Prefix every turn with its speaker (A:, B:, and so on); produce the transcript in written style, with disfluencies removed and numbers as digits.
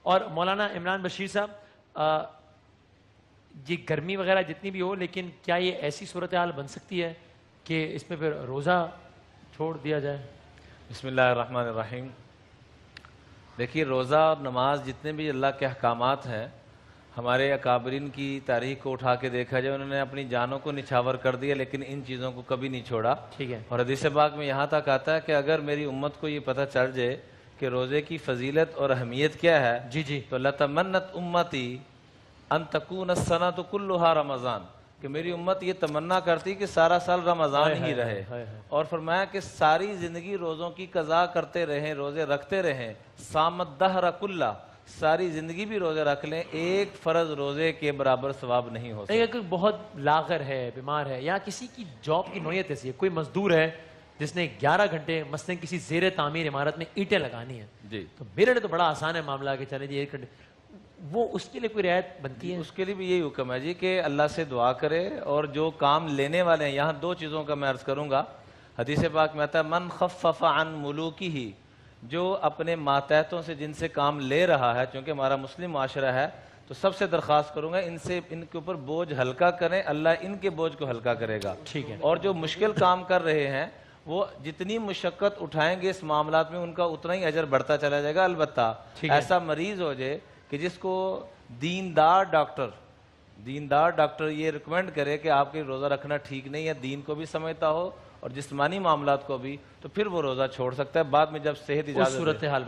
A: اور مولانا عمران بشیر صاحب، یہ گرمی وغیرہ جتنی بھی ہو، لیکن کیا یہ ایسی صورتحال بن سکتی ہے کہ اس میں پھر روزہ چھوڑ دیا جائے؟
B: بسم اللہ الرحمن الرحیم۔ دیکھیے، روزہ اور نماز جتنے بھی اللہ کے احکامات ہیں، ہمارے اکابرین کی تاریخ کو اٹھا کے دیکھا جائے، انہوں نے اپنی جانوں کو نچھاور کر دیا لیکن ان چیزوں کو کبھی نہیں چھوڑا۔
A: ٹھیک ہے۔
B: اور حدیث پاک میں یہاں تک آتا ہے کہ اگر میری امت کو یہ پتہ چل جائے کہ روزے کی فضیلت اور اہمیت کیا ہے،
A: جی
B: تو لتمنت امتی ان تکون السنۃ کلھا رمضان، کہ میری امت یہ تمنا کرتی کہ سارا سال رمضان ہی رہے، اور فرمایا کہ ساری زندگی روزوں کی قضا کرتے رہیں، روزے رکھتے رہیں، صامت دہر کلہ، ساری زندگی بھی روزے رکھ لیں، ایک فرض روزے کے برابر ثواب نہیں ہو سکتا۔
A: کوئی بہت لاغر ہے، بیمار ہے، یا کسی کی جاب کی نوعیت ایسی ہے، کوئی مزدور ہے جس نے 11 گھنٹے مثلاً کسی زیر تعمیر عمارت میں اینٹیں لگانی ہیں،
B: جی،
A: تو میرے لیے تو بڑا آسان ہے معاملہ کہ چلے جی 1 گھنٹے، وہ اس کے لیے کوئی رعایت بنتی ہے؟
B: اس کے لیے بھی یہی حکم ہے جی کہ اللہ سے دعا کرے، اور جو کام لینے والے ہیں، یہاں 2 چیزوں کا میں عرض کروں گا۔ حدیث پاک میں آتا ہے من خفف عن ملوکہ، جو اپنے ماتحتوں سے جن سے کام لے رہا ہے، چونکہ ہمارا مسلم معاشرہ ہے تو سب سے درخواست کروں گا ان کے اوپر بوجھ ہلکا کریں، اللہ ان کے بوجھ کو ہلکا کرے گا۔
A: ٹھیک ہے۔
B: اور جو مشکل کام کر رہے ہیں وہ جتنی مشقت اٹھائیں گے اس معاملات میں، ان کا اتنا ہی اجر بڑھتا چلا جائے گا۔ البتہ ایسا مریض ہو جائے کہ جس کو دیندار ڈاکٹر یہ ریکمینڈ کرے کہ آپ کے روزہ رکھنا ٹھیک نہیں ہے، دین کو بھی سمجھتا ہو اور جسمانی معاملات کو بھی، تو پھر وہ روزہ چھوڑ سکتا ہے بعد میں جب صحت اجازت دے۔
A: صورتحال